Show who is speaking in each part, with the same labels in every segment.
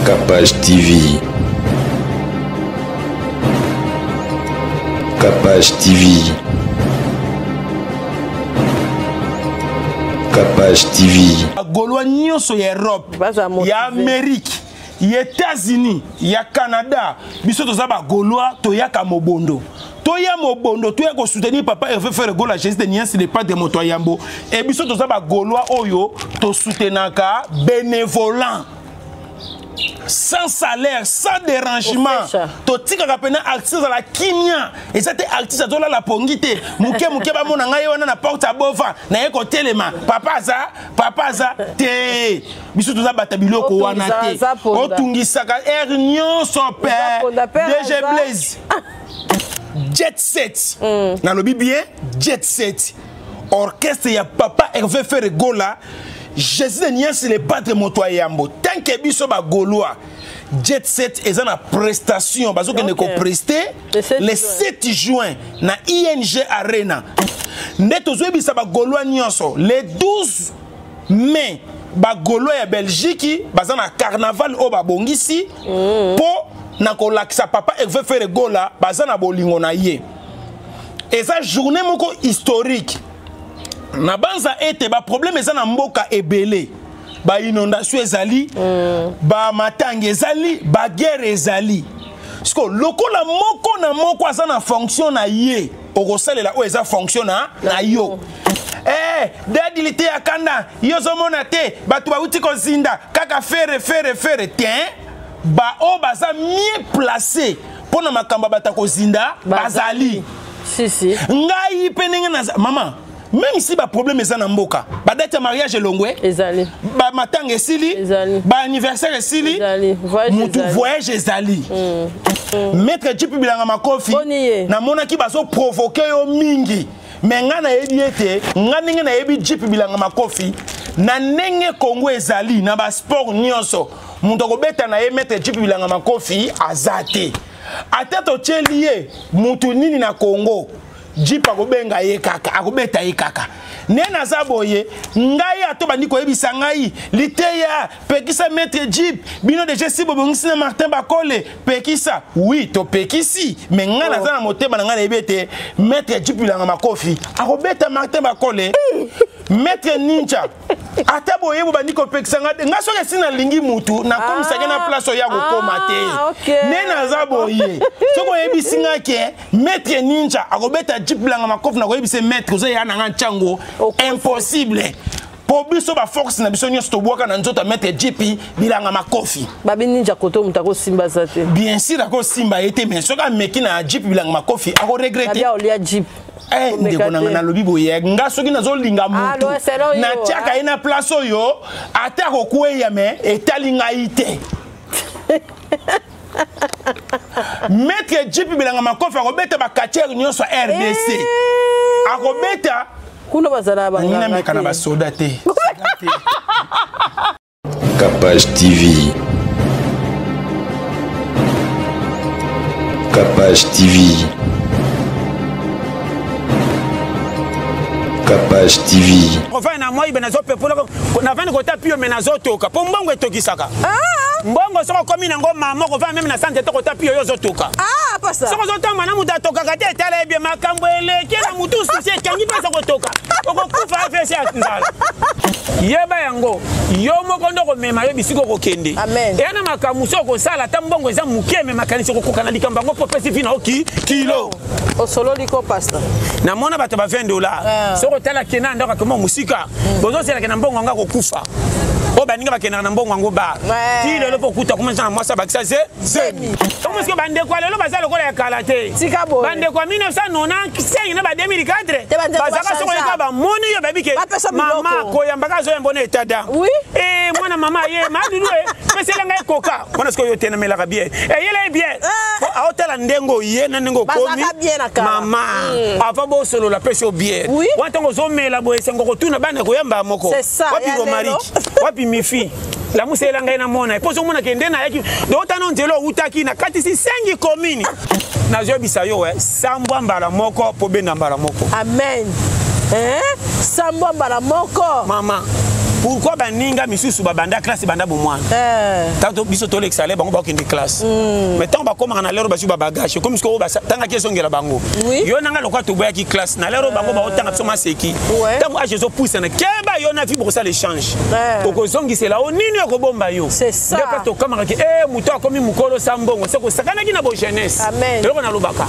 Speaker 1: Capage TV. Capage TV. Capage TV.
Speaker 2: Gaulois nyonso ya Europe, ya Amérique, ya États-Unis, ya Canada, biso toza ba Gaulois toyaka mobondo. Toya mobondo toya ko soutenir papa Hervé Ferregola Jésus de Niance le pas de moto yambo. Et biso toza ba Gaulois oyo to soutenaka bénévolant. Sans salaire, sans dérangement. Totika kapena artiste à la kimia. Et ça te artiste à la pongite. Mouke ba mona ngai wana na porte à bova. Na yeko telema. Papa za te. Biso toza batabilo ko wana te. Otungisaka air nyonso père. DG Blaze. Jet set. Na lobi bien Jet set. Orchestre ya papa Hervé Ferregola. Jésus de Niance le patre motoyambo. Tant que biso ba Gaulois Jet set est en prestation parce que ne ko prester le 7 juin na ING Arena. Neto zobisa ba Gaulois nyonso le 12 mai ba Gaulois ya Belgique bazana carnaval o ba bongisi po na ko lakisa papa Hervé Ferregola bazana bolingo na ye. Et ça journée moko historique. Na banza ete ba problème eza na mboka ebele ba inondation ezali ba matanga ezali ba guerre ezali sko lokola moko na moko asa na fonction na ye okosalela o eza fonction na yo dadilité ya kanda yozo mona te batu ba uti kozinda kaka faire tiens ba o baza mieux placé pona makamba bata kozinda bazali
Speaker 3: si
Speaker 2: ngai penenga na maman. Même si ba problème est en mboka, ba date mariage longwe, ezali. Ba matanga esili, ba anniversaire esili, mutu voyage ezali. Maître Djipi Bilanga Makofi, na mona ki baso provoquer yo mingi. Mais ngana yebi ete, ngana na yebi Djipi Bilanga Makofi, na nenge Congo ezali na ba sport nyonso. Mutu ko beta na ye Maître Djipi Bilanga Makofi azate. Ateto chelie mutu nini na Congo. Jipa kobenga ye kaka akobeta ye kaka nena zaboye ngai atoba ndiko yebisa ngai liteya pekisa Maître Jip bino de Jessi bobongisi na Martin Bakole pekisa oui to pekisi mais ngana za na motema na ngana yebete Maître Jip Bilanga Makofi akobeta Martin Bakole Maître Ninja ataboye bo bandiko pekisa nga soke sina lingi mutu na komisa na place ya kokoma te nena zaboye soko yebisi ngake Maître Ninja akobeta Djipi Bilanga Makofi na koyebise maître ozo ya nanga nchango impossible po biso ba force na biso nyonso tobwaka na nzota Maître Djipi Bilanga Makofi
Speaker 3: babi Ninja koto mutako simba zate bien
Speaker 2: sûr ako simba ete mais soka meki na Djipi Bilanga Makofi ako regretter
Speaker 3: ya olia Djip
Speaker 2: ndeko na lobi boye nga soki nazo linga mutu na tiaka ina place oyo ata ko kweya me etalinga ite Maître Djipi Bilanga Makofi akobeta ba katiere nyonso RDC akobeta
Speaker 3: kuna bazala ba
Speaker 2: ngina meka na ba soda te
Speaker 1: Capage TV. Capage TV. Capage TV.
Speaker 4: Enfin na moi benazo pepola na vani kota pio menazo toka po mbongo etokisaka mbongo soko komi na ngoma moko va même na santé to kota pio yo zotoka
Speaker 3: pasa
Speaker 4: soko zotamba na muda toka kate tala bien makambo ele kela mutu sisi kangi pesa kotoka okokufa afese atindala yeba yango yo moko ndoko mema yo bisiko kokende yana makamu soko sala ta mbongo eza mukeme makanisi kokokana likamba ngo popesi fina oki kilo
Speaker 3: osolo liko pasta
Speaker 4: na mona bato ba $20 soko tala kena ndaka kama musika bozo sela kena mbongo nga kokufa o baninga bakena na mbongo ngo ba ti lelo pokuta commencer na mwasa bakisa zemi comment est-ce que bande kwa lelo bazalo kola ya kalate bande kwa 1995 na ba 2004 bazaka soko ka ba moni yo baby ke mama ko yambaka zo mbona etada mwana mama ye madudu pesela ngai koka mona siko yo tena melaka bien yele bien a hotela ndengo ye na ndengo komi mama ava bo solo la pese bien watango zo mela bo esengo ko tuna bana ko yamba moko wapi romariki wapi mifi la musela ngai na mona e poso mona kende na yaki do tano ndelo utaki na kati si sengi komini na zo bisa yo sambwa mbala moko po benda mbala moko
Speaker 3: amen sambwa mbala moko
Speaker 4: mama pourquoi baninga misusu babanda classe banda bomwana tanto biso to l'exaler bango ba kende classe mais tant ba koma na lero ba juba bagage comme ce ko ba tanga kesongela bango yo nanga lokwa to boya ki classe na lero bango ba otanga biso maseki tant moi je zo pousse na keba yo na fi pour ça l'échange ko zongi c'est là o nini ko bomba yo
Speaker 3: c'est ça
Speaker 4: de to kamara ki muto akomi mukolo sambongo c'est ko sakana ki na bo jeunesse loko na lobaka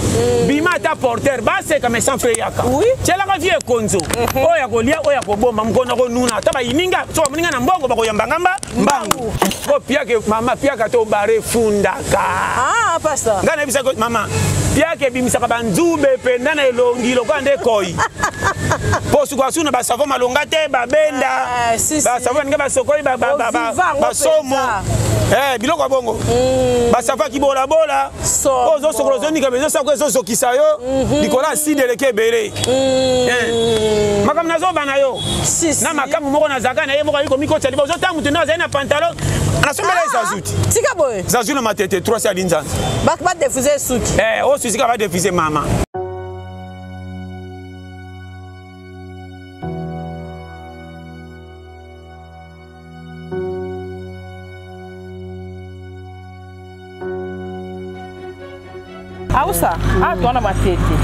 Speaker 4: bima ta porteur ba c'est comme sans faire yaka tela ka vie konzo oya ko lia oya ko bomba mkono ko nuna ta ba ininga so muninga na mbongo ba ko yamba ngamba mbangu ko pia ke mama pia ka to bare fundaka
Speaker 3: pastor
Speaker 4: ngana bisa ko mama pia ke bimisa ka banzube penda na elongi lokwa nde koi posu kwa suna ba savo malonga te ba benda ba savo nga ba sokoi ba somo biloko bongo ba savo ki bola bola ozo sokolo zoni ka bezo sako ezo sokisa yo dikola side leke bere makam nazo bana yo na makamu moko na zaka na ye moko yiko miko tsali bozo tamu tena za na pantalon ana sombela zazuti
Speaker 3: tika boy
Speaker 4: zazu na matete 3 à l'inzan
Speaker 3: ba defuser suki
Speaker 4: o susi ka ba defuser mama
Speaker 3: Ausa, atona matete.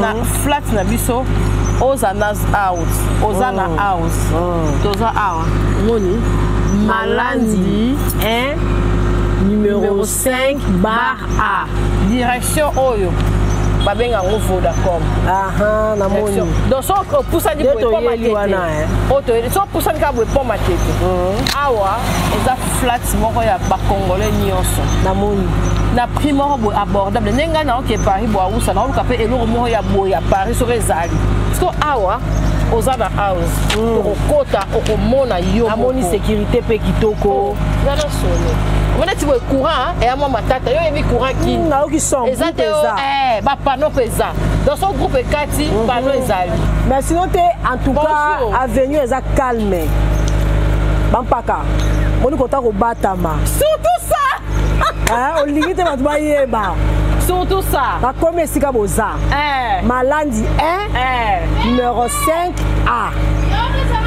Speaker 3: Na flat na biso, oza nas out, oza na house. Toza awa. Moni. Malandi 1 numéro 5 bar A. Direction Oyo. Babenga ngo Vodacom.
Speaker 5: Aha, na moni.
Speaker 3: Donc so poussa di po matete. Oto, so poussa ka bo po matete. Awa, eza flat moko ya ba congolais nyonso.
Speaker 5: Na moni.
Speaker 3: Na prix moko abordable. Nenga na oke Paris bo awusa na oka pe eloko moko ya boya Paris so rezali. Parce que awa oza na house. Okota okomona yo.
Speaker 5: Na moni sécurité pe kitoko.
Speaker 3: Zana solo. On est tipo courant et à moi matata yo yebi courant qui
Speaker 5: na oki son
Speaker 3: pesa ba panneau pesa dans son groupe Kati panneau ezali
Speaker 5: mais sinon te en tout cas avenue eza calme bampaka moni kota ko batama
Speaker 3: surtout ça
Speaker 5: olingi te batu bayeba
Speaker 3: surtout ça
Speaker 5: ba comme esika boza Malandi 1 numéro 5 A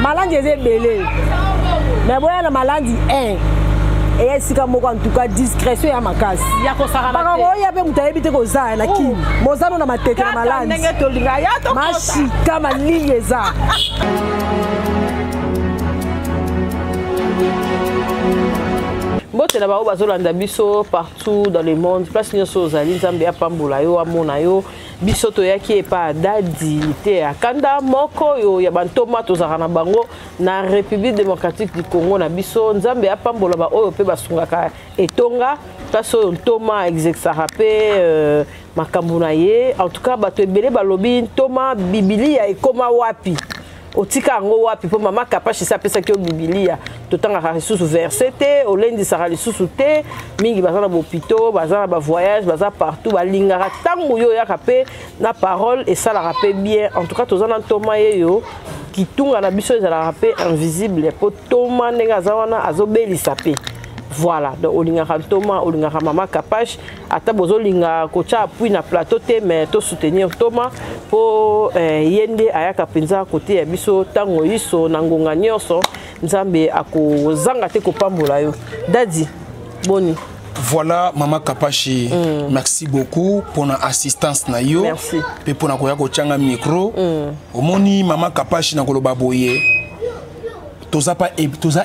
Speaker 5: Malandi eza belé mais boya na Malandi 1 et sika moko en tout cas discrétion ya makasi
Speaker 3: ya ko sara
Speaker 5: ba ko ya be mutayebi te ko za na kimi mozano na matete na Malandi
Speaker 3: ndenge to linga ya to
Speaker 5: mashika malinge za
Speaker 3: botela bao bazolanda biso partout dans le monde place nyonso ozali nzambe apambola yo amona yo biso toyaki epa dadi te akanda moko yo ya bantoma tozaka na bango na République démocratique du Congo na biso nzambe apambola ba oyo pe basungaka etonga place oyo ntoma exerçaka pe makambo na ye en tout cas bato ebele balobi ntoma bibilia ekoma wapi otika ngo wapi po mama kapashi sa pesa ki bibilia totanga lisusu verset te olendi saka lisusu te mingi bazana bopito bazana ba voyage baza partout balingaka tango yo yaka pe na parole et ça la rappelle bien en tout cas tozana ntoma yeyo kitunga na biso ezala rappelle invisible po toma nenga zawana azobelisa pe voilà donc olingaka ntoma olingaka mama kapashi ata bozolinga kocha appui na plateau te mais to soutenir toma po yende ayaka penza côté ya biso tango yiso na ngonga nyonso nzambe akozanga te kopambola yo dadi boni.
Speaker 2: Voilà mama Kapashi, merci beaucoup pour la assistance na yo.
Speaker 3: Merci.
Speaker 2: Pe pour na koya ko changa micro. Omoni mama Kapashi na koloba boye. Toza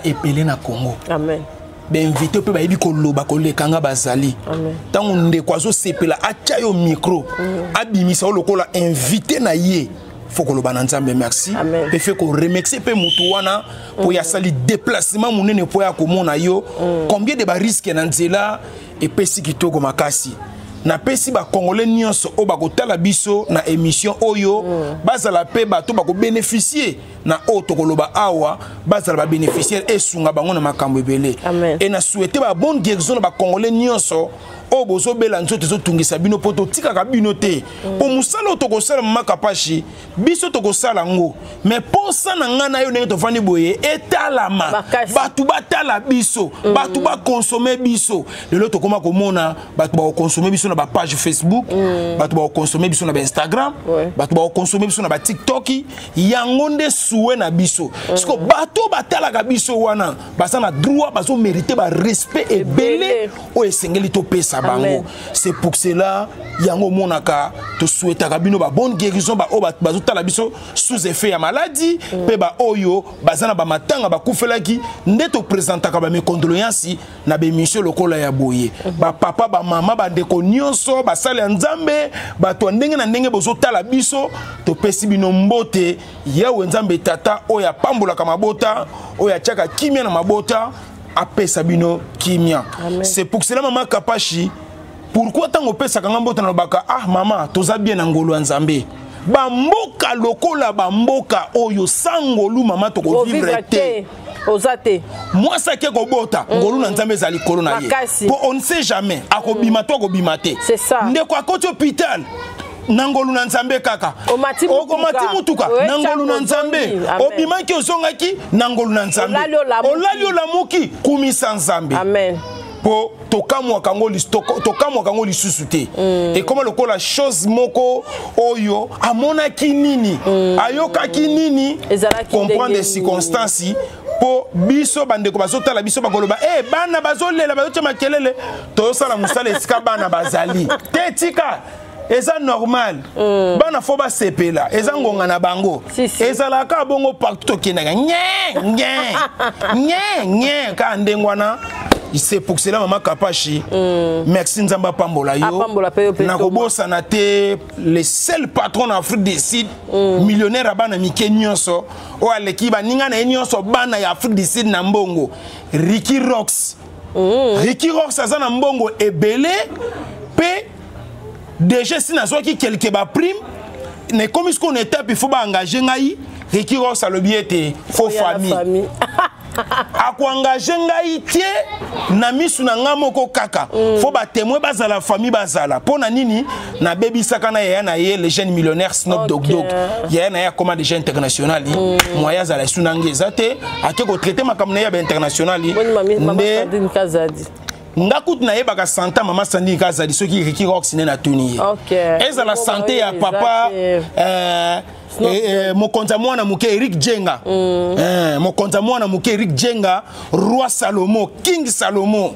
Speaker 2: epelé na Congo.
Speaker 3: Amen.
Speaker 2: Ben invité pe ba yebi ko loba ko le kanga bazali.
Speaker 3: Amen.
Speaker 2: Tango nde kwazo sepela acha yo micro. Abimisa o lokola invité na ye. Faut que le bananzambe merci. Pe fait ko remercier pe mutu wana pour ya sali déplacement munene pour ya komona yo. Combien de ba risque na nzela et pesi kitoko makasi. Na pesi ba congolais nyonso o ba ko tala biso na émission oyo bazala pe bato ba ko bénéficier na auto koloba awa bazala ba bénéficiaire et sunga bango na makambo ebele. Et na souhaiter ba bonne guérison ba congolais nyonso o bozo bela nzoto zo tungisa bino poto tika ka bino te po musala to ko sala mama kapashi biso to ko sala ngo mais po sana ngana yo ndenge to fandi boye etalama batu batala biso batu ba consommer biso lelo to koma ko mona batu ba consommer biso na ba page Facebook batu ba consommer biso na ba Instagram batu ba consommer biso na ba TikTok yango nde suwe na biso siko batu batala ka biso wana basana droit bazo mériter ba respect et belé o esengeli to pesa bango. C'est pour cela yango monaka to souhaita ka bino ba bonne guérison ba o bazo tala biso sous effet ya maladie pe ba oyo bazana ba matanga ba kufelaki nde to présentaka ba mes condoléances na be mission lokola ya boye ba papa ba mama ba ndeko nyonso ba sala nzambe ba to ndenge na ndenge bozo tala biso to pesi bino mbote yewe nzambe tata oya pambola ka mabota oya chaka kimia na mabota apesa bino kimia. C'est pour cela maman Kapashi pourquoi tango pesa ka mabota na baka ah mama toza bien na ngolo nzambe ba mboka lokola ba mboka oyo sangolu mama to ko vivre te
Speaker 3: ozate
Speaker 2: moi ça ke ko bota ngolu na nzambe za likolo na ye po on ne sait jamais akobima to ko bimate
Speaker 3: c'est ça
Speaker 2: ndeko akoti hôpital nangolu na nzambe kaka omati mutuka nangolu na nzambe obimaki ozongaki nangolu na nzambe olali olamuki kumisa nzambe
Speaker 3: amen
Speaker 2: po tokamwa kango lisusu te et comme lokola chose moko oyo amonaki nini ayokaki nini comprendre les circonstances po biso bandeko bazotala biso bakoloba bana bazolela bazotia makelele tosala musala esika bana bazali te tika eza normal bana fo ba sepela eza ngonga na bango ezalaka bongo partout kenaka nye ka ndengwana. C'est pour cela maman Kapashi merci nzamba pambola yo na kobosa na te le seul patron en Afrique du Sud millionnaire bana mike nyonso o aleki ba ninga na nyonso bana ya Afrique du Sud na mbongo Ricky Rox azana mbongo ebele pe déjà si nazoki quelque ba prime ne comme ce qu'on était il faut ba engager ngai Ricky Rox a le biete faux famille ako engagé ngai tie na misu na ngamoko kaka faut ba témoin bazala famille bazala pona nini na baby sakana ya na ye les jeunes millionnaires Snoop Dogg ya na ya comme des jeunes international moya za la sunange zate akeko traiter makamna ya international
Speaker 3: ndé
Speaker 2: ngakut na yebaka santa mama Sandi Kazadi soki Ricky Rox ne na tuni eza la santé ya papa mokonza mwana muke Eric Jenga mokonza mwana muke Eric Jenga roi Salomo King Salomo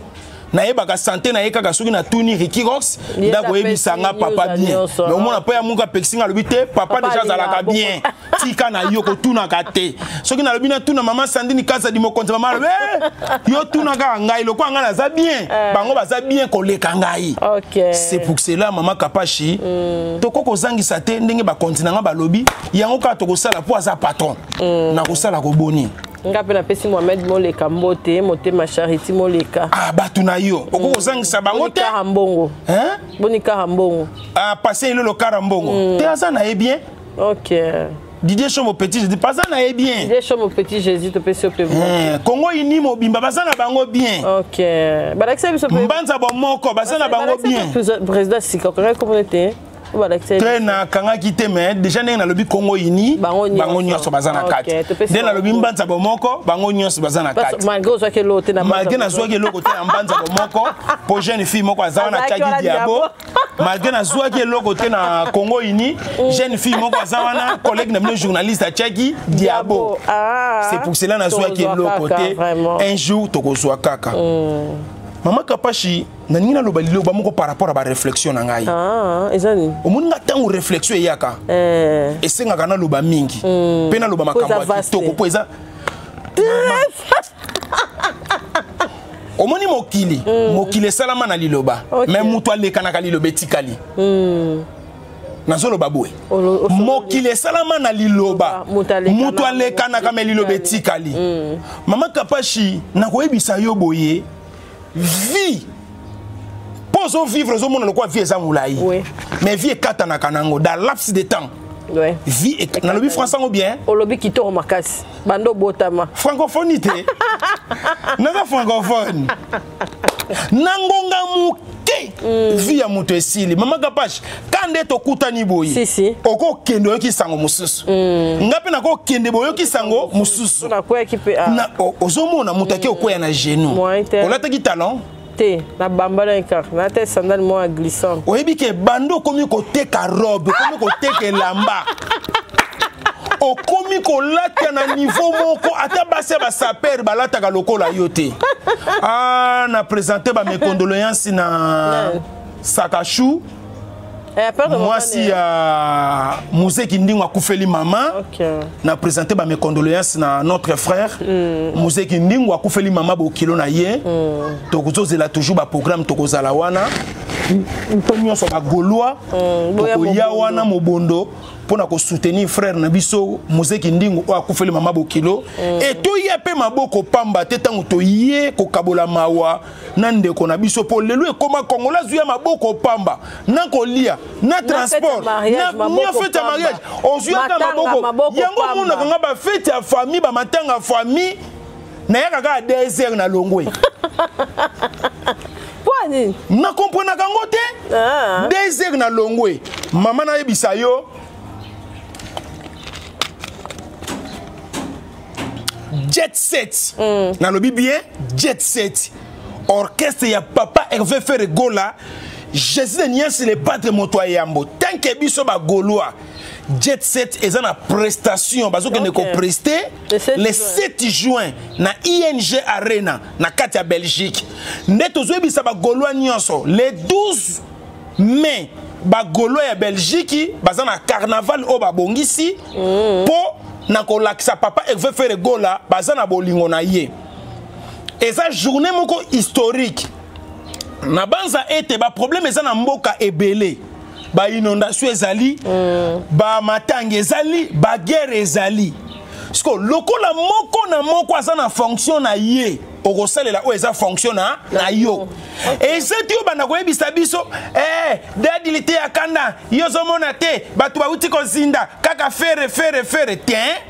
Speaker 2: na yebaka santé na yekaka soki na tuni Ricky Rox ndako yebisanga papa bien mais omona pa ya muka pexinga lobite papa déjà zalaka bien tika na yo ko tuna kate soki na lobina tuna mama Sandini Kazadi mokonza mama yo tuna ka ngai lokwa ngana za bien bango baza bien koleka ngai c'est pour cela mama Kapashi toko kozangisa te ndenge ba continent ba lobi yango ka to kosala po aza patron na kosala ko boni
Speaker 3: ngape na pesi Mohamed Moleka mbote motema Charity Moleka
Speaker 2: batu na yo oko kozangisa bango te
Speaker 3: mbongo bonika hambongo
Speaker 2: passer le karambongo te aza na bien Didier Chomo Petit je dis pas ça na bien
Speaker 3: Didier Chomo Petit Jésus te pesi pe
Speaker 2: Congo ini mobimba baza na bango bien
Speaker 3: balakisa biso pe
Speaker 2: mbanza ba moko baza na bango bien
Speaker 3: président sika communauté
Speaker 2: na kanga kite mais déjà na lobi Congo ini bango nyonso baza na kati de na lobi mbanza bomoko bango nyonso baza na kati
Speaker 3: malgré zo ke lote na
Speaker 2: malgré na zo ke lote na mbanza bomoko po jeune fille moko aza na Kaki Diabo malgré na zo ke lote na Congo ini jeune fille moko aza na collègue na mino journaliste à Kaki Diabo c'est pour cela na zo ke lote un jour tokozwa kaka. Maman Kapashi na nina lo balilo ba moko par rapport à ba réflexion na ngai
Speaker 3: ezani
Speaker 2: omoni nga tango réflexion yaka esenga kana lo ba mingi pe na lo ba makambo toko po eza omoni mokili salama na liloba mais mutu aleka na kaliloba etikali nazolo babwe mokili salama na liloba mutu aleka na kama liloba etikali. Maman Kapashi na koyebisa yo boye vie poso vivre zo mona lokwa vie eza mulai mais vie katana kanango dans laps de temps vie na lobi français ou bien
Speaker 3: olobi kitoro makasi bando botama
Speaker 2: francophonie te naza francophone nangonga muke via moto esili mama Kapash kande to kutani boyi
Speaker 3: si
Speaker 2: oko kende yoki sango mususu ngape na ko kende boyoki sango mususu
Speaker 3: na ko ekipe
Speaker 2: na ozomona mutaki okoya na genou olata ki talon
Speaker 3: te na bambala ekar na te sandal mo glissant
Speaker 2: oyebi ke bando komi ko teka robe komi ko teka lamba okomi ko lata na niveau moko ata base ba saper balata ka lokola yote na présenter ba mes condoléances na Sakachou moi si Musée Kindingo akufeli mama na présenter ba mes condoléances na notre frère Musée Kindingo akufeli mama bo kilo na ye tokozozela toujours ba programme tokozala wana ntonyo so ba goloa tokoya wana mobondo pona ko soutenir frère na biso Musée Kindingo o akufeli mama bo kilo et to yepe maboko pamba te tango to ye ko kabola mawa nande ko na biso po lelo e koma kongola zuya maboko pamba na ko lia na transport na fête ya mariage ozuya ka maboko yango mona kanga ba fête ya famille ba matanga famille na yaka ka 2 heures na longwe
Speaker 3: Poani
Speaker 2: na comprendre kango te 2 heures na longwe mama na yebisa yo Jet Set na lobi bien Jet Set orchestre ya papa Hervé Ferregola Jésus de Nias le padre moto yambo tant que biso ba goloa Jet Set eza na prestation bazo que ne ko prester le 7 juin na ING Arena na kati ya Belgique ndeto zo bisa ba goloa nyonso le 12 mai ba goloa ya Belgique baza na carnaval o ba bongisi po na ko lakisa papa Hervé Ferregola baza na bolingo na ye eza journée moko historique na banza ete ba problème eza na mboka ebele ba inondation ezali ba matanga ezali ba guerre ezali sko lokola moko na moko aza na fonction na ye okosalela o eza fonction na yo ezeti yo bana koyebisa biso dadilité ya kanda yo zomona te bato bauti kozinda kaka fere tiens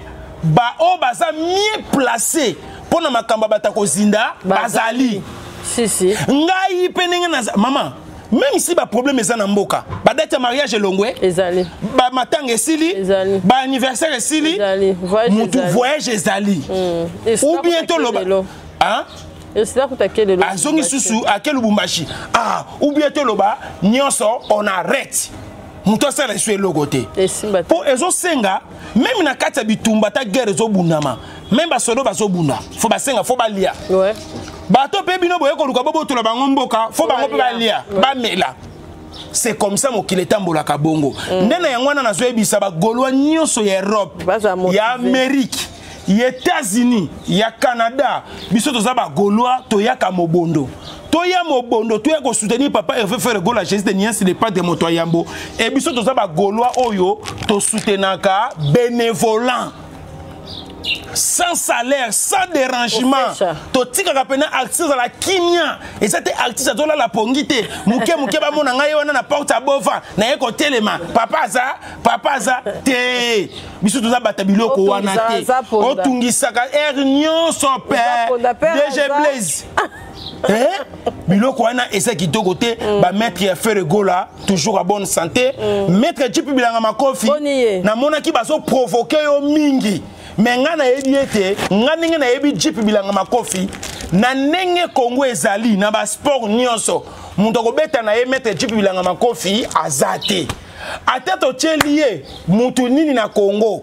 Speaker 2: ba o baza mieux placé pona makamba batakozinda bazali
Speaker 3: si
Speaker 2: ngai penenge na maman même si ba problème eza na mboka ba date mariage elongwe
Speaker 3: ezali
Speaker 2: ba matanga esili ba anniversaire esili mutu voyage ezali ou bientôt loba hein azongi susu akelu bumbashi ou bientôt loba nyonso on arrête mutu asala esu eloko te po ezosenga même na kati ya bitumba ta guerre ezobundama même basodo bazobunda fo basenga fo balia bato pe bino boye koluka bobotola bango mboka fo bango pe balia bamela c'est comme ça mokili etambolaka bongo ndena yango wana nazoyebisa bagolwa nyonso ya Europe ya Amérique ya États-Unis ya Canada biso toza bagolwa toyaka mobondo toya mobondo toya ko soutenir papa Hervé Ferregola Jésus de Nias le padre moto yambo et biso toza bagolwa oyo to soutenaka bénévolant sans salaire, sans dérangement. Totika kapena artiste à la kimia. Et c'était artiste à la pongite. Mouké ba mona ngai wana na porte à bova. Na yeko telema. Papa za te. Biso toza batabilo ko wana te. Otungisaka ernion son père. DG Blaise. Biloko wana esa kitoko te ba maître ya Ferregola toujours à bonne santé. Maître Djipi Bilanga Makofi. Na mona ki baso provoquer yo mingi. Mais ngana yebi ete ngana na yebi Djipi Bilanga Makofi na nenge Congo ezali na ba sport nyonso mundo ko beta na ye mettre Djipi Bilanga Makofi azate atato chelie mutu nini na Congo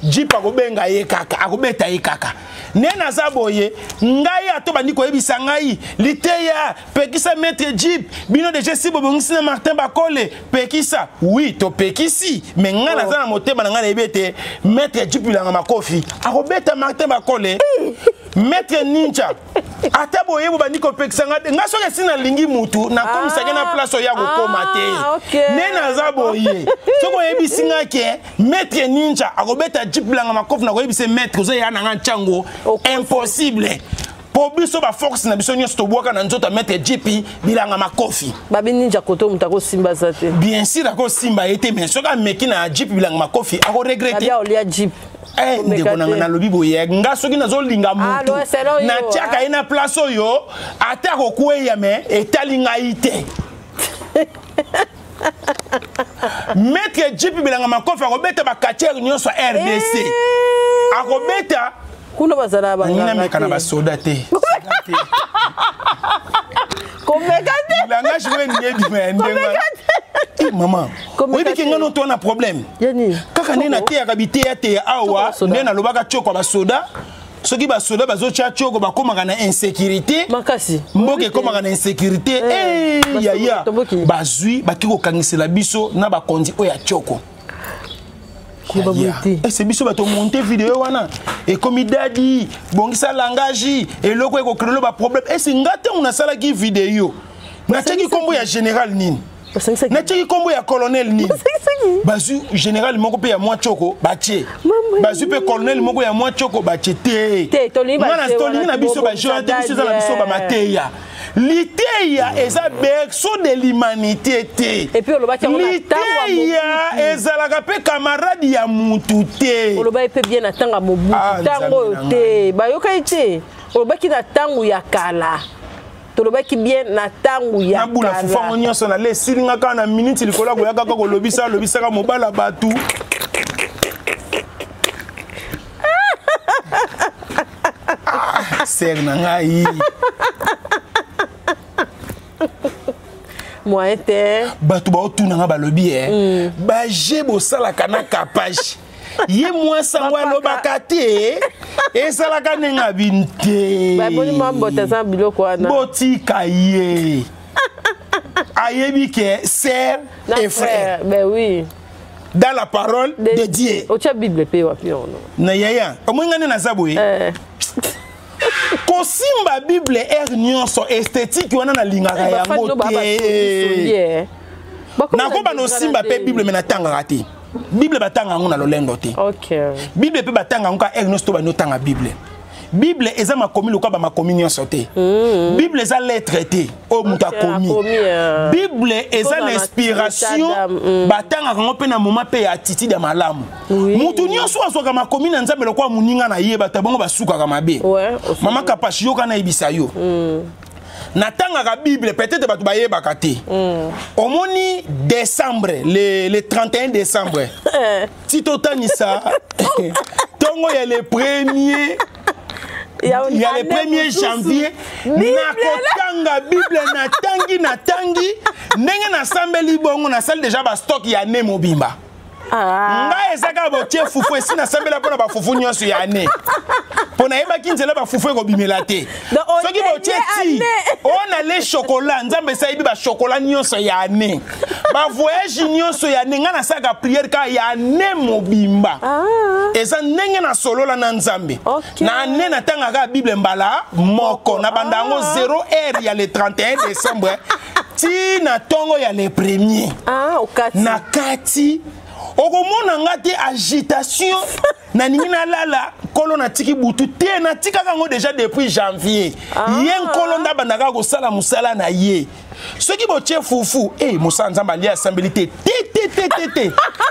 Speaker 2: Djipi akobenga ye kaka akobeta ye kaka nena zaboye ngai ato bandi ko yebisa ngai liteya pekisa mettre Djipi bino de Jessi Bobongisi na Martin Bakole pekisa oui to pekisi mais ngana za na motema ngana yebete mettre Djipi Bilanga Makofi akobeta Martin Bakole mettre ninja ata boye bo bandi ko pekisa nga so ke sina lingi mutu na komisa ke na place ya ko komate nena zaboye soko yebisi ngake mettre ninja akobeta Djipi Bilanga Makofi na ko yebise mettre zo ya na nga chango impossible po biso ba force na biso nyonso toboka na nzoto mettre jipi bilanga makofi
Speaker 3: babi ninja koto mutako simba zate
Speaker 2: bien sûr ako simba été mais soka meki na jipi bilanga makofi ako regretter
Speaker 3: ya olia jip
Speaker 2: ndeko na lobi boye nga soki nazolinga mutu na tiaka ina place oyo ata kokweya me etalinga ite Maître Jipi bilanga makofi akobeta ba quartier nyonso RDC akobeta
Speaker 3: kuna bazala ba
Speaker 2: ngina mekana ba soda te
Speaker 3: komekate
Speaker 2: bilanga jwe nyebi me maman oui biki ngano to na problème
Speaker 3: yani
Speaker 2: kaka nena te akabite ya te awa ndena lobaka choko ba soda soki ba soda bazo cha choko bakomaka na insécurité
Speaker 3: makasi
Speaker 2: mboke komaka na insécurité ya bazui bakiko kangisela biso na ba kondi oya choko c'est biso bato monter vidéo wana et comme dadi bongisa langage et loko eko créer ba problème et c'est ngate on a sala ki vidéo na teki kombo ya général nini na teki kombo ya colonel nini bazu général moko pe ya moi choko batie bazu pe colonel moko ya moi choko batie te ngana stolingi na biso ba joie de biso na biso ba mateya liteya eza berceau de l'humanité te
Speaker 3: et puis olobaki on
Speaker 2: liteya ezalaka pe camarade ya mutu te
Speaker 3: olobaki pe bien na tanga mobutu tango te bayoka ite olobaki na tango ya kala tolobaki bien na tango ya kala
Speaker 2: bula fufango nyonso na le silinga ka na minute likola ko yaka ko lobisa ka mobala batu ser na ngai
Speaker 3: moi te
Speaker 2: batu ba otuna nga balobi ba jebo sala kana capage ye moi sango alobaka te esalaka nenga binte
Speaker 3: ba boni mambota sa biloko wana
Speaker 2: botika ye ayebi ke sœur et frère
Speaker 3: ben oui
Speaker 2: dans la parole de Dieu
Speaker 3: o cha bible pe wa pion
Speaker 2: na yaya omwingane na zaboye kosimba bible nyonso esthétique wana na lingaka yango te nakoba no simba pe bible mena tangaka te bible batanga ngo na lolendo te bible pe batanga ngo ka nyonso to ba no tanga bible bible eza makomi loka ba makomi nyonso te bible eza lettre te o muta komi bible eza l'inspiration batanga ngo pe na moment pe ya attitude ya malamu mutu nyonso asoka makomi na nzambe lokwa muninga na yeba tabongo basuka ka mabe mama kapashi yoka na ibisa yo natanga bible peut-être batu bayebaka te omoni décembre le 31 décembre tito tanisa tongo ya le premier il y a le 1er janvier nakotanga bible natangi ndenge nasambeli bongo na salle déjà ba stock ya ne mobimba nga ezaka botie fufu esi nasambela mpona bafufu nyonso ya ne mpona yebaki nzela bafufu ekobimela te soki botie ti ona le chokolat nzambe esayebi bachokolat nyonso ya ne bavoyage nyonso ya ne nga nasalaka priere kaka ya ne mobimba eza ndenge nasolola na nzambe na ne natangaka bible mbala moko na banda yango 0 heure ya le 31 décembre ti na ntongo ya le premier na kati okomona nga te agitation na ningi na lala kolo na tiki butu te na tika kango déjà depuis janvier ye nkolo ndabandaka kosala musala na ye soki botie fufu mosala nzambe alia asambeli te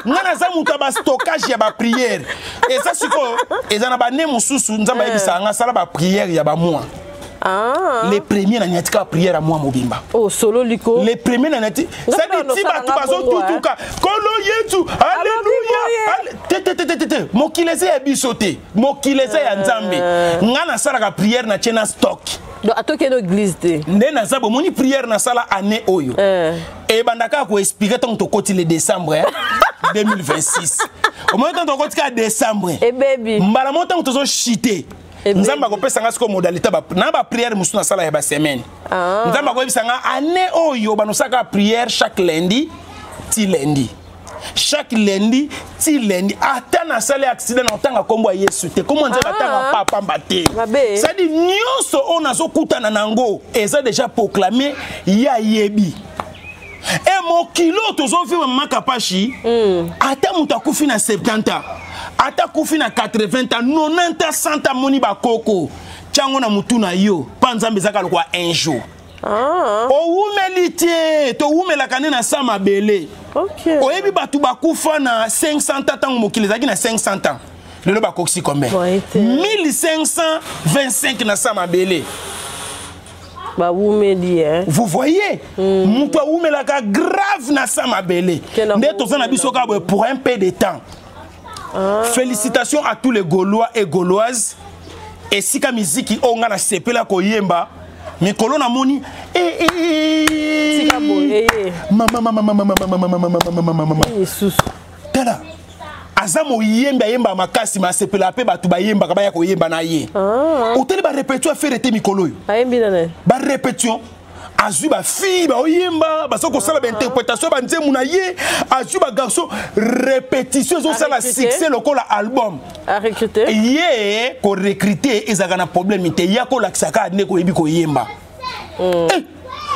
Speaker 2: nga naza mutu ya bastockage ya bapriere eza sikoyo eza na bane mosusu nzambe ayebisaka nga asala bapriere ya bamwa les premiers na nyatika prière à moi mobimba
Speaker 3: solo liko
Speaker 2: les premiers na nyatika ça dit ti batu bazo tutuka kolo yetu alléluia te mokilese ya bisote mokilese ya nzambe nga na sala ka prière na chena stock
Speaker 3: donc atoke no église te
Speaker 2: nde na zabo moni prière na sala année oyo et bandaka ko expliquer tant to koti le décembre 2026 au moins tant to koti ka décembre
Speaker 3: et baby
Speaker 2: mbala montant to zo chiter nzamba kopesa nga siko modalité na ba prière musu na sala ya ba semaine nzamba kopesa nga année oyo banosaka prière chaque lundi ti lundi chaque lundi ti lundi ata na sala accident na tanga kombo ya Yesu te comment nzamba tanga papa mbate ça dit nyonso on azo kutana nango eza déjà proclamé ya yebi et mon kilo tozo fi mama kapashi ata muta kufi na 70 ans ata kufi na 80 ans 90 ans 100 ans moni bakoko tiango na mutu na yo pa nzambe ezaka lokwa un jour owumeli tie towumelaka nde na sa mabele oyebi bato bakufa na 500 ans ntango mokili ezalaki na 500 ans lelo bakokisi combien 1525 na sa mabele. Vous voyez, mutu awumelaka grave na sa mabele nde toza na biso ka pour un peu de temps. Félicitations à tous les Gaulois et Gauloises. Et si ka miziki onga na sepela ko yemba mikolo na moni mama Jesus tala azamo yemba yemba makasi ma sepela pe batu ba yemba ka ba ya ko yemba na ye oteli ba répétition faire te mikolo yo ayembi na ba répétition azu ba fille ba oyemba ba soko sala ba interprétation ba nzemu na ye azu ba garçon répétition zo sala succès lokola album a recruter ye ko recruter ezaka na problème te ya ko laksaka ne ko yebi ko yemba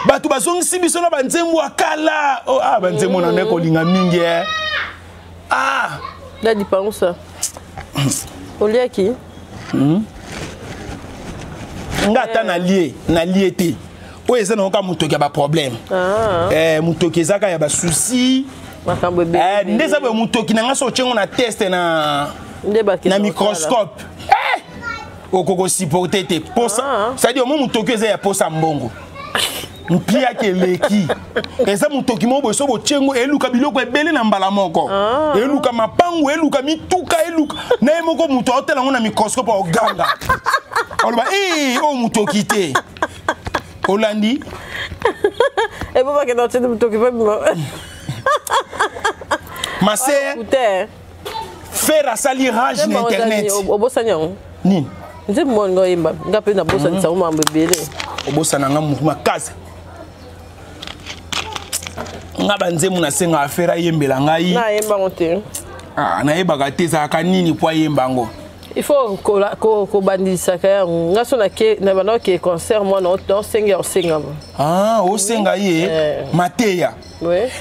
Speaker 2: ba tu ba zongi biso na ba nzemu akala ba nzemu na ne ko linga mingi
Speaker 3: la dépense olia ki
Speaker 2: ngata na lié te oyo eza na mutoki ya ba problème mutoki ezaka ya ba souci nde za ba mutoki na ngaso chengo na test na microscope okoko supporter te posa ça dit au moins mutoki eza ya posa mbongo mpia ke leki eza mutoki mo boso bo chengo eluka biloko ebele na mbala moko eluka mapangu eluka mituka eluka na moko muto hotela ngona microscope o ganga oloba o mutoki te Olandi.
Speaker 3: Et pourquoi que tu ne t'occupes pas?
Speaker 2: Ma sœur, faire à salirage d'internet.
Speaker 3: Au Bossagnon.
Speaker 2: Ni.
Speaker 3: Je moi ngoyimba. Ngape na Bossagnon ça m'a bébé.
Speaker 2: Au Bossana ma casa. Ngabanze muna senga affaire yembela ngai.
Speaker 3: Na yemba ngote.
Speaker 2: Na yebaka te za kanini po yembango.
Speaker 3: Il faut qu'on bandit ça quand on a son acquis n'importe quel concert moi non singer
Speaker 2: au singa ye Mateya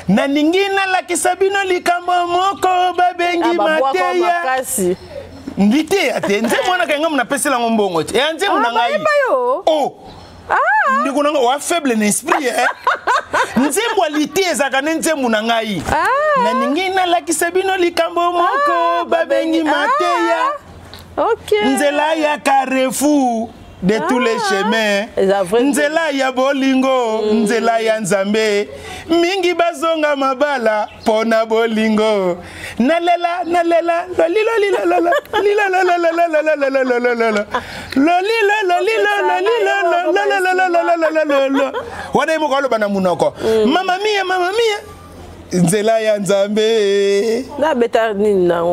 Speaker 2: na ningina la kisabino likambo moko babengi Mateya ndite ate nze mwana kanga muna pesela ngombongo te nze muna ngai ndiko nanga wa faible n'esprit nze mwalite ezaka nze muna ngai na ningina la kisabino likambo moko babengi Mateya.
Speaker 3: Okay.
Speaker 2: Nzela ya Carrefour de tous les chemins. Nzela ya bolingo, nzela ya nzambe. Mingi bazonga mabala pona bolingo. Nalela nalela lolilo lilo lilo wana mo kalo bana munoko. Mama mia. Nzela ya nzambe.
Speaker 3: Na beta nini na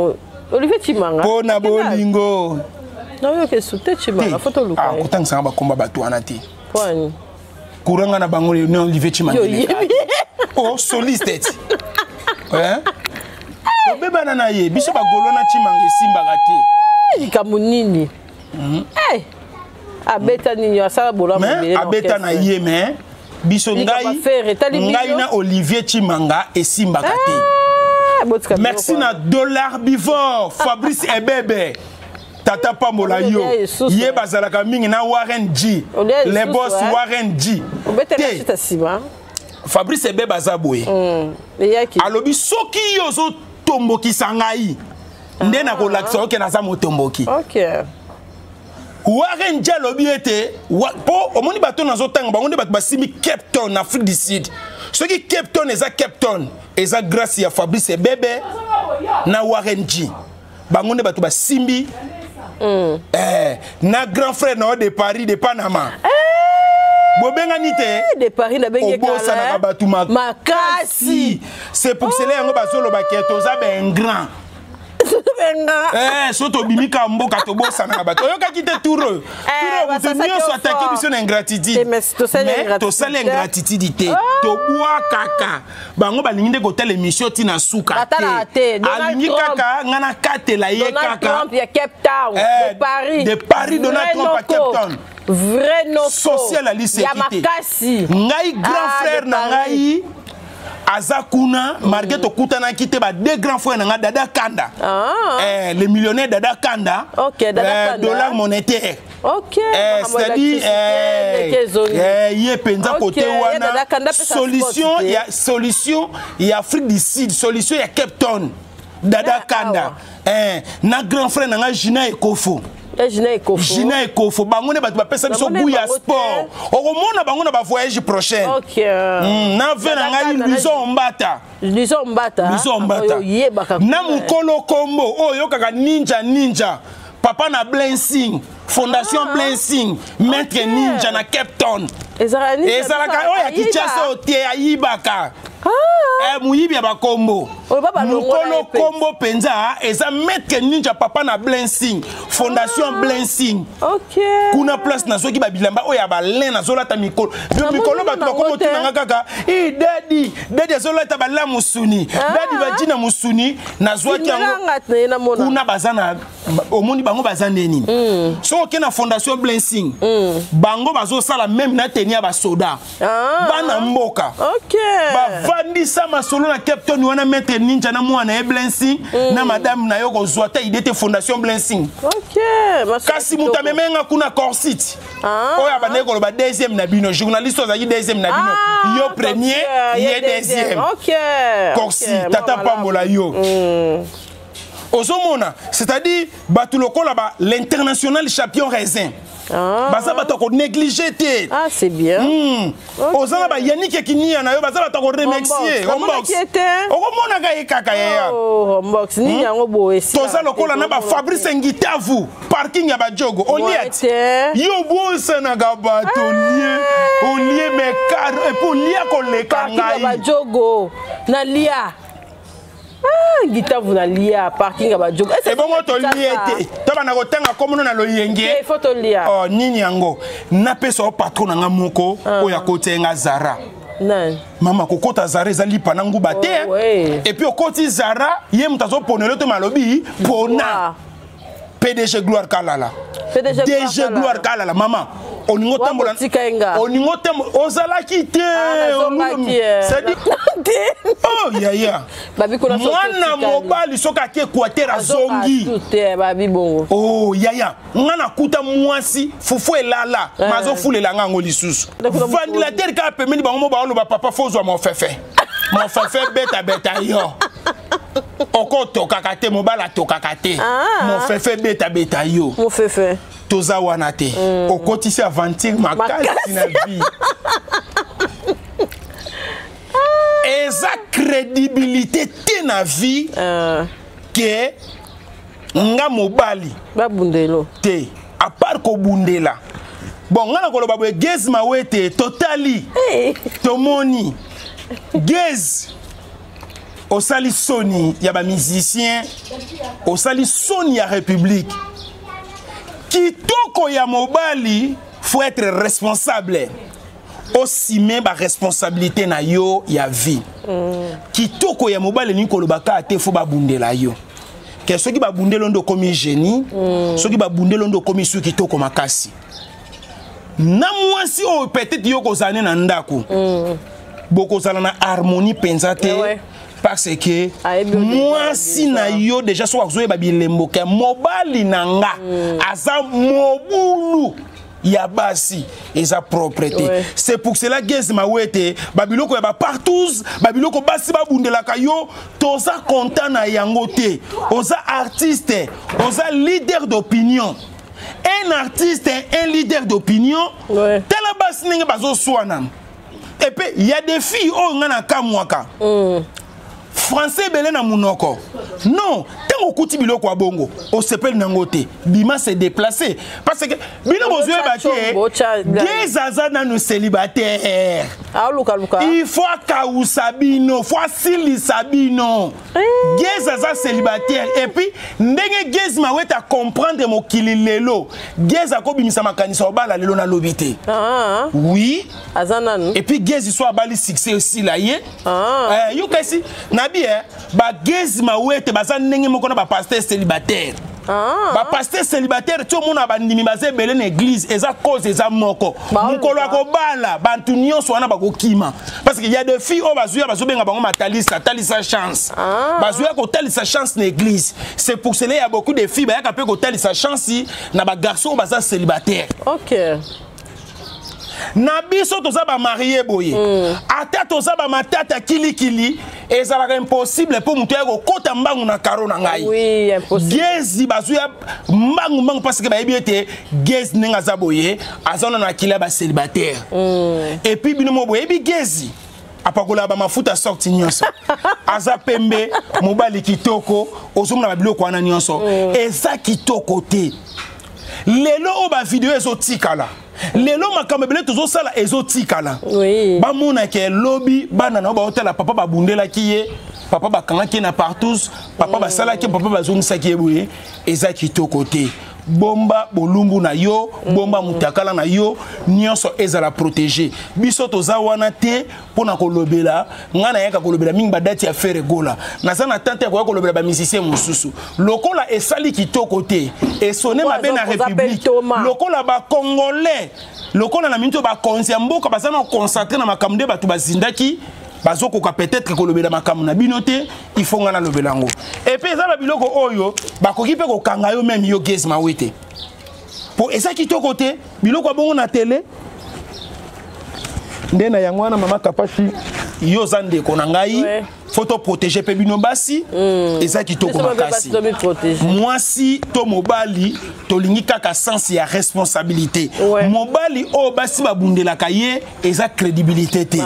Speaker 3: Olivier Chimanga.
Speaker 2: Pona bolingo.
Speaker 3: Non, yo ke soute Chimanga, photo luka.
Speaker 2: Kutang sanga ba komba batu anati.
Speaker 3: Kwani?
Speaker 2: Kuranga na bango ni Olivier Chimanga. Soliste. Beba na ye, biso ba golo na Chimanga simba gati.
Speaker 3: Ikamunini. Abeta nini asala bola mbele.
Speaker 2: Abeta na ye me. Biso ngai na Olivier Chimanga e simba gati. Merci na dollar bivore Fabrice Ebebe Tata Pambola yo ye bazalaka mingi na Warren G les boss Warren G Fabrice Ebebe azaboye alobi soki yo zo tomboki sangai nde na ko laksa oke na za motomboki Warren G alobi ete po omoni bato na zo tanga bango nde bato basimi Cape Town Afrique du Sud ce qui Cape Town eza Cape Town eza grâce ya Fabrice Ebebe na Warren G bango nde bato basimbi na grand frère na de Paris de Panama bobenga nite
Speaker 3: de Paris na bengi
Speaker 2: kala bato makasi c'est pour cela yango bazolo baketo za ben grand soto bimika mboka to bossa na bato oyoka kite touro butenio so attaquer biso na ingratitude mais to sala ingratitude to boa kaka bango balingi nde ko tele émission tina suka te alingi kaka ngana katela ye kaka
Speaker 3: Trump ya Cape Town
Speaker 2: de Paris Donald Trump à Cape Town
Speaker 3: vrai no
Speaker 2: social ali sécurité
Speaker 3: ya makasi
Speaker 2: ngai grand frère na ngai Azakuna, Marguerite Okutana qui était deux grands frères dans Dada Kanda. Le millionnaire Dada Kanda.
Speaker 3: OK, Dada Kanda.
Speaker 2: Dollar monétaire.
Speaker 3: OK.
Speaker 2: C'est-à-dire il y a penza côté wana solution, il y a solution, il y a Afrique du Sud, solution il y a Cape Town. Dada Kanda. Na grand frère na Gina Ekofo. Gina Ekofo, bango ne ba pesa biso bouya sport. Okomona bango na ba voyage prochain.
Speaker 3: OK.
Speaker 2: Na vena ngai Luison Mbata.
Speaker 3: Luison Mbata.
Speaker 2: Na mukolo kombo oyo kaka ninja. Papa na Blessing, Fondation Blessing, Maître Ninja na Cape Town. Ezalaka oya kichasa otie ayibaka. Muyibi ya bakombo. Mukolo kombo penza eza Maître Ninja papa na Blessing, Fondation Blessing.
Speaker 3: OK.
Speaker 2: Kuna place na soki babilamba oya balena zolata mikolo. Mikolo batu bakombo tunanga kaka. Daddy zolata bala musuni. Daddy vagina musuni na zwaki yango. Kuna bazana omoni bango bazane nini. So ke na Fondation Blessing. Bango bazo sala même na tenia ba soda. Bana mboka.
Speaker 3: OK.
Speaker 2: Vandi sama solo na Cape Town wana Maître Ninja na mwana e Blessing na madame na yoko zwata idete Fondation Blessing.
Speaker 3: OK.
Speaker 2: Kasi mutamemenga kuna Corsit. Oya baneko ba deuxième na bino journaliste ozayi deuxième na bino. Yo premier, yé deuxième.
Speaker 3: OK.
Speaker 2: Corsit tata pambola yo. Ozomona, c'est-à-dire batuloko là-bas l'international champion raisin. Baza bato ko négliger té.
Speaker 3: Ah, c'est bien.
Speaker 2: Ozala ba Yannick Ekinia na yo baza bato ko remercier.
Speaker 3: Homebox.
Speaker 2: Okomona ga ekaka ya.
Speaker 3: Oh, Homebox ni yango boye.
Speaker 2: Toza lokola na ba Fabrice Ngitavu, parking ya ba Jogo. Oliet. Yo bosa na ga bato lié. Olié me car et pour lia ko le kangai.
Speaker 3: Ba Jogo. Na lia. Ngitavu na lia parking ba Jogo.
Speaker 2: C'est bon to lié té. Toba na kotenga komono na loyenge.
Speaker 3: Il faut to lia.
Speaker 2: Oh nini yango. Na peso patron na ngamoko oya kotenga Zara.
Speaker 3: Non.
Speaker 2: Maman kokota Zara ezali panangu bate. Et puis okoti Zara, ye mutazo ponelo to malobi pona. PDG Gloire Kalala. PDG Gloire Kalala maman. Oningo tambola. Oningo tambola. Ozala kite. C'est dit. Oh ya.
Speaker 3: Babi kona so.
Speaker 2: Mwana mobali soka ke Équateur azongi.
Speaker 3: Babi bongo.
Speaker 2: Oh ya. Ngana kuta mwasi fufu elala. Mazo fulela ngango lisusu. Ventilateur ka pemeli bango ba oloba papa fozwa mon fefe. Mon fefe beta yo. Oko tokaka te mobala tokaka te. Mon fefe beta yo.
Speaker 3: Mon fefe.
Speaker 2: Toza wana te. Okotisi aventure makasi na vie. Eza crédibilité te na vie que nga mobali
Speaker 3: ba bundelo
Speaker 2: te à part ko bundela. Bon nga na koloba boye Gez Mawete totali tomoni Gez osali soni ya ba musicien osali soni ya République kitoko ya mobali faut être responsable aussi même ba responsabilité na yo ya vie kitoko ya mobali ni kolobaka te faut ba bundela yo ke soki ba bundelo ndo komi génie soki ba bundelo ndo komi su kitoko makasi na mwasi o peut-être yo kozane na ndako boko zala na harmonie penza te parce que moi si na yo déjà so azoye ba bilembo ke mobali nanga aza mobulu ya basi eza propreté c'est pour cela Gez Mawete babiloko ya ba partout babiloko basi ba bundelaka yo toza content na yango te oza artiste oza leader d'opinion un artiste un leader d'opinion tela basi ninge bazo swana et puis il y a des filles oh ngana kamwaka français belé na munoko non tango kuti biloko wa bongo o sepel nangote bima se déplacer parce que bino bozwe batie des azana no célibataire il faut kausabino faut sili sabino des azana célibataire et puis ndenge Gez Mawete à comprendre mokili lelo Gez akobimisa makanisa obala lelo na lobité oui azana et puis Gez soit bali succès aussi là yé you kasi nabi ba Gez Mawete baza ndenge moko na ba pasteur célibataire Ba pasteur célibataire to mona bandimi baze belé na église eza cause eza moko. Mukolo akobala bantu nyonso wana bakokima parce qu'il y a des filles au bazuya bazobenga bango matalisa talisa chance. Bazuya ko talisa chance na église. C'est pour cela il y a beaucoup de filles ba yaka pe ko talisa chance na ba garçon baza célibataire.
Speaker 3: OK.
Speaker 2: Na biso toza ba marié boye ata toza ba matata kilikili ezalaka impossible pour mutu ya kokota mbangu na karo na ngai.
Speaker 3: Oui, impossible.
Speaker 2: Gezi bazuya mbangu parce que ba yebi ete gezi nenga za boye azana na kila ba célibataire. Et puis bino mo boye bi gezi apakola ba mafuta sorti nyonso aza pembe mobali kitoko ozomuna ba biloko wana nyonso eza kitoko te. Lelo o ba video ezotikala lelo makambo bele tozo sala ezotikala ba mona ke lobby bana na ba hôtel papa ba bundela kiye papa ba kanga ki na partout papa ba sala ki papa ba zongisa ki eboye eza kitoko te bomba bolumbu na yo bomba mutakala na yo nyonso ezala protéger biso toza wana te pona kolobela ngana yaka kolobela mingi badati ya faire gola na sana tante ko kolobela ba musicien mususu lokola esali kitoko te et sonner ma ben na république lokola ba congolais lokola na minto ba conscient mboka basana concentrer na makamde batu bazindaki bazoko ka peut-être kolobela makambo na binote il faut ngana lobelango et puis ça ba biloko oyo bakoki pe ko kanga yo même yo gezi mawete pour esa kitoko te biloko bongo na télé ndena yango na mama kapashi yo zande ko na ngai photo protéger pe bino basi eza kitoko makasi moi si to mobali to lingi kaka sens ya responsabilité mobali o basi babundela kaye eza crédibilité te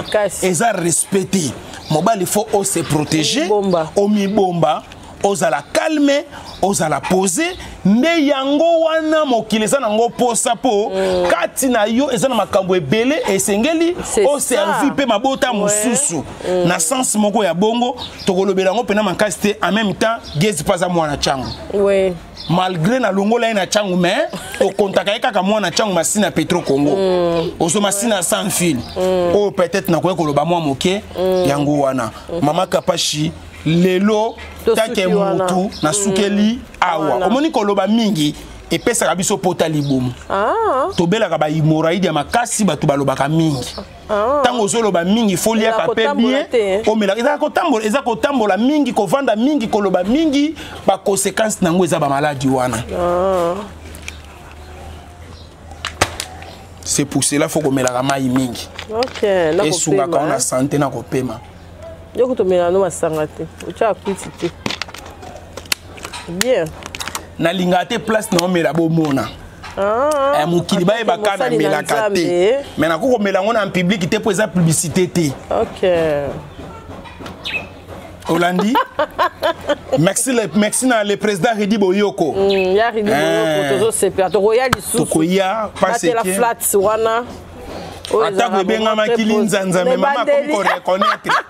Speaker 2: eza respecté mobali faut o se protéger o mi bomba ozala calme ozala poser nde yango wana mokilesa nango posa po kati na yo eza na makambo ebele esengeli o servi pe mabota mususu na sens moko ya bongo tokolobela ngo pena makasi te en même temps gezi paza mwana changu malgré na longola na changu mais o kontaka kaka mwana changu masina Petro Congo oso masina sans fil o peut-être na ko koloba mwa moke yango wana mama kapashi lelo take mutu na sukeli awa omoni koloba mingi epesa biso pota libumu tobela ka ba hemorrhoïde ya makasi batu balobaka mingi tango zoloba mingi folia ka pe bien omela eza ko tambola mingi ko vanda mingi koloba mingi ba conséquences nango eza ba maladie wana c'est pour cela faut komela ka mai mingi et sunga ka na santé na kopema
Speaker 3: yo kutomela no masangate ucha kwitite bien
Speaker 2: na lingate place na omela bomona mukili baye bakana mela kate mais na ko mela ngona en public te po eza publicité te Olandi merci na le président Ridi Boyoko
Speaker 3: ya Ridi Boyoko tozo sepia to royal lisusu
Speaker 2: to koya parce que
Speaker 3: la flats wana
Speaker 2: atako benga makili nzanza mais mama ko reconnaître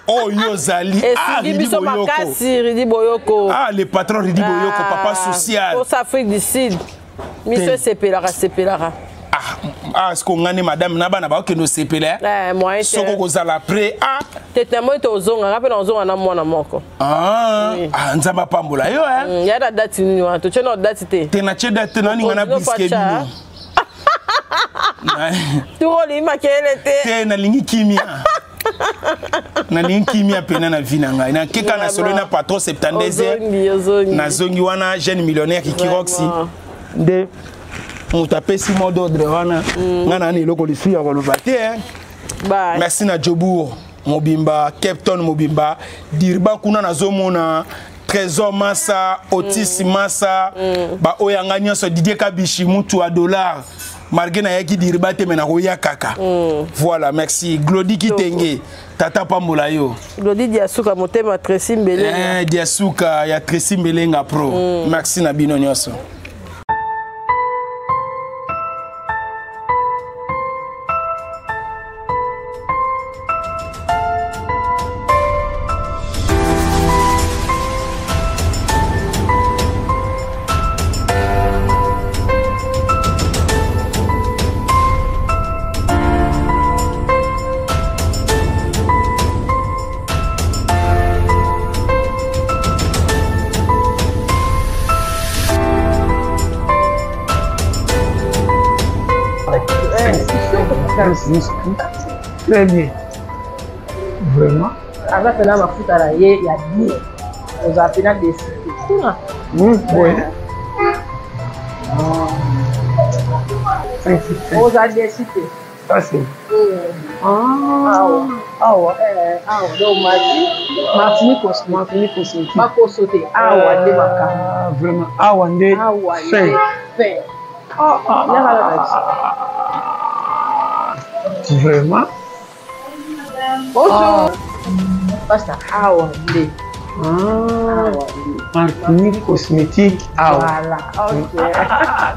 Speaker 2: oh yo zali
Speaker 3: Ridi Boyoko
Speaker 2: le patron Ridi Boyoko papa social
Speaker 3: au Afrique du Sud monsieur sepelara
Speaker 2: est-ce qu'on gagne madame nabana ba que no sepela soko kozala après
Speaker 3: tetemo to zonga rappela zonga na mwana moko
Speaker 2: nzamba pambola yo
Speaker 3: ya da date ni wa to cheno date te
Speaker 2: na che date na ninga na biske bino
Speaker 3: tuoli makele te
Speaker 2: na lingi kimia na lingi kimia pena na vina ngai na keka na solo na patron 72 na zongi wana jeune millionnaire kikiroxi de on tape si mot d'ordre wana ngana ni loko lisi ya koloba te merci na Jobour mobimba Captain mobimba dirba kuna na zomona Trésor Massa Otis Massa ba oyanga nyonso Didier Kabishi mutu a dollar Margena yaki dirba te mena koya kaka voilà merci Glody Kitenge tata pambola yo
Speaker 3: Glody Diasuka motema Tracy Mbelenga
Speaker 2: Diasuka ya Tracy Mbelenga pro merci na bino nyonso.
Speaker 4: Très bien. Vraiment.
Speaker 3: Avec la mafuta là, il y a bien. Aux appels des cités.
Speaker 4: Oui.
Speaker 3: Aux adversités.
Speaker 4: Ça c'est.
Speaker 3: Donc Martinique cosmétique. Ma cosmétique.
Speaker 4: Vraiment. Fin. Vraiment.
Speaker 3: Bonjour. Basta.
Speaker 4: Martinique cosmétique.
Speaker 3: Voilà.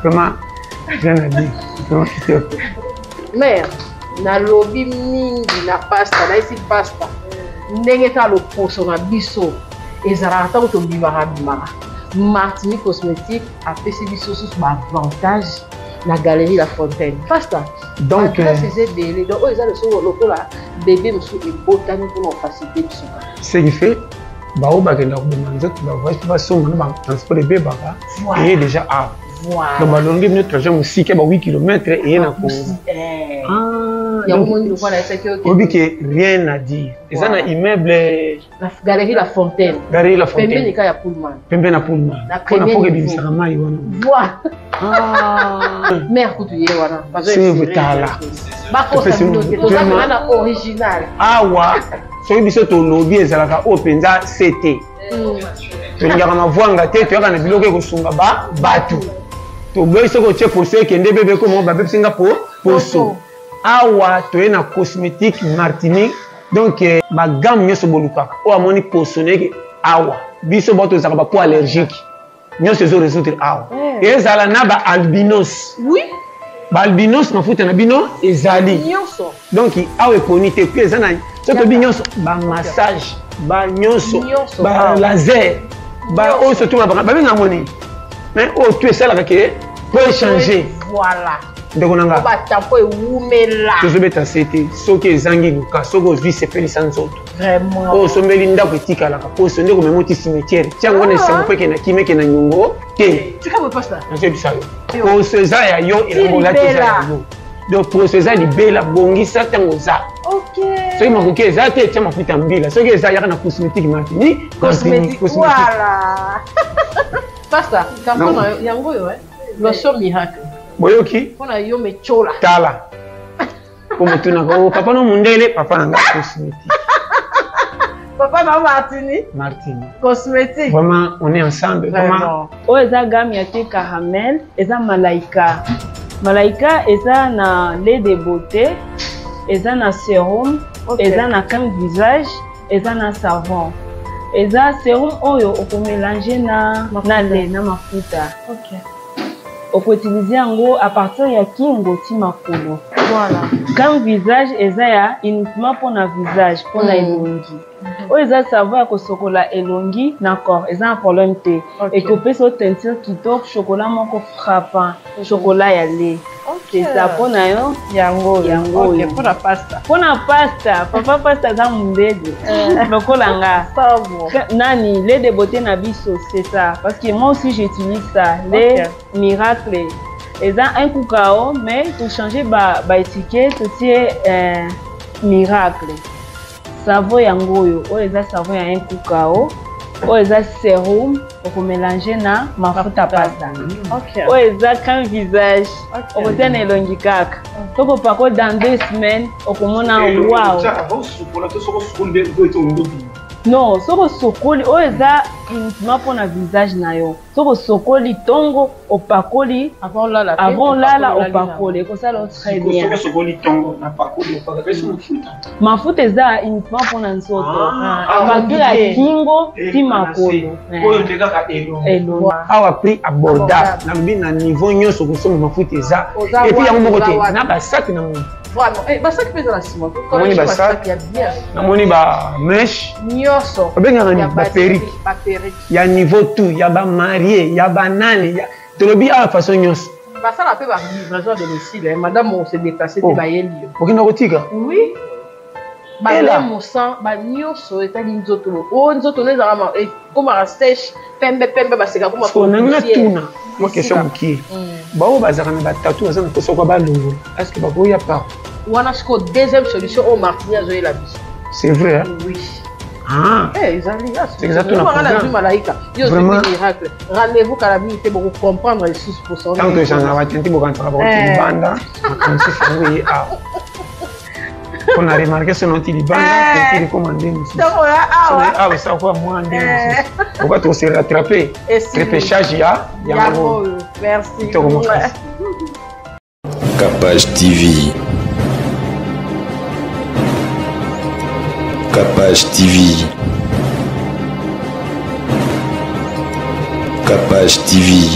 Speaker 4: Vraiment. Rien à dire.
Speaker 3: Mais na lobby mingi na pasta na isi pasta ndenge ka lo poso na biso ezala ta ko bimara Martinique cosmétique a pesi biso sous avantage na galerie La Fontaine pasta
Speaker 4: donc
Speaker 3: c'est belé donc ils ont le solo lokola bébé musu et botani pour nous faciliter biso
Speaker 4: ce qui fait bao bakenda ko demander ba voice ba somme na transport bébé baka et déjà a voilà. Donc, on a un trajet aussi qui est 8 km et il y a rien à dire. Il y a un immeuble.
Speaker 3: La galerie La Fontaine.
Speaker 4: Galerie La Fontaine.
Speaker 3: Pembe na Pullman.
Speaker 4: Pembe na Pullman. On a pas que des saramai.
Speaker 3: Voilà. Mère coutuier voilà.
Speaker 4: C'est vital.
Speaker 3: Bako sa communauté. Tout ça c'est original.
Speaker 4: Ah ouais. So biso to lobby ezalaka openza CT. To ngaka mavwanga te to yaka na biloko ekosunga batu. To boy soko che poser kende bébé comme ba bébé Singapour poso. Awa to na cosmétique Martinique donc ba gamme nyoso bolukaka o amoni posoneke awa biso boto zaka ba po allergique nyoso zo résoudre awa ezala na ba albinos
Speaker 3: oui
Speaker 4: ba albinos mafuta na bino ezali
Speaker 3: nyoso
Speaker 4: donc awa eponite puis ezana soto bi nyoso ba massage ba nyoso ba laser ba o surtout ba benga moni mais oh tu es ça là que pour échanger
Speaker 3: voilà
Speaker 4: donc on a
Speaker 3: ba tapo ewumela
Speaker 4: tu veux mettre c'était soki ezangi luka soko vi se peli sans autre
Speaker 3: vraiment
Speaker 4: oh sombeli ndako etika la kaposo ndeko memoti cimetière tiango na sango peke na kimeke na nyongo te
Speaker 3: tu comme pasta
Speaker 4: je bisa yo pour ceza ya yo et la teza ya yo donc pour ceza libela bongisa tango za
Speaker 3: OK
Speaker 4: soki makoki eza te tia mafuta mbila soki eza yaka na cosmétique Martinique
Speaker 3: cosmétique voilà pasta kampona yango yo lotion miracle
Speaker 4: boyoki
Speaker 3: pona yo mechola
Speaker 4: tala comme tu n'as papa no mundele papa nanga cosmétique
Speaker 3: papa na Martinique cosmétique
Speaker 4: vraiment on est ensemble vraiment
Speaker 6: o eza gamme ya te caramel eza malaika eza na lait de beauté eza na sérum eza na crème visage eza na savon eza sérum oyo okomélanger na lait na mafuta on peut utiliser yango à partir ya kingo ti makolo voilà comme visage eza ya uniquement pour na visage pour na elongi o eza savon ya kosokola elongi na corps eza un problème te et que peut se teinture kitoko chocolat moko frappant chocolat ya lait c'est ça pour na yo yango
Speaker 3: OK pour la pasta
Speaker 6: papa pasta za mundede lokola nga nani lait de beauté na biso c'est ça parce que moi aussi j'utilise ça lait miracle eza un cacao mais pour changer ba étiquette c'est miracle savon yango oyo eza savon ya un cacao eza sérum pour mélanger na mafuta pasta eza crème visage okotia na elongi kaka toko pako dans 2 semaines okomona wow non soko sokoli eza uniquement pour na visage na yo soko sokoli tongo opakoli avant lala opakoli ekosala très bien mafuta eza uniquement pour na nzoto facture ya kingo ti makolo elongi
Speaker 4: awa prix abordable na mbi na niveau nyonso kosomba mafuta eza et puis yango moko te na basaki na moni
Speaker 3: basaki mpe eza na nsima
Speaker 4: namoni basaki namoni bamèche
Speaker 3: nyonso
Speaker 4: babengaka ni baperike ya niveau tout ya bamarie ya banane tolobi awa façon nyonso
Speaker 3: basala mpe balivraison ya domicile madame ose déplace te bayeli yo
Speaker 4: okenda kotika
Speaker 3: oui balemosan banyonso etali nzoto oyo nzoto no ezalaka ekomaka sèche pembe baseka
Speaker 4: komananga tuna mo question mokie bao bazalaka na batatu baza na mposa kwa balongola parceke bakoya par
Speaker 3: wana siko deuxième solution au Martini azoye la biso.
Speaker 4: C'est vrai.
Speaker 3: Oui.
Speaker 4: Ah.
Speaker 3: Ezali.
Speaker 4: C'est exactement
Speaker 3: la malaika. Yo c'est miracle. Rendez-vous kalabité pour comprendre les 6%.
Speaker 4: Tant que j'en avais tenté pour rentrer pour une bande, comme si c'était on a remarqué ce nom il bande qui est commandé aussi. Ah oui, ça quoi moi on va se rattraper. Repêchage ya.
Speaker 3: Merci.
Speaker 1: Capage TV. Capage TV. Capage TV.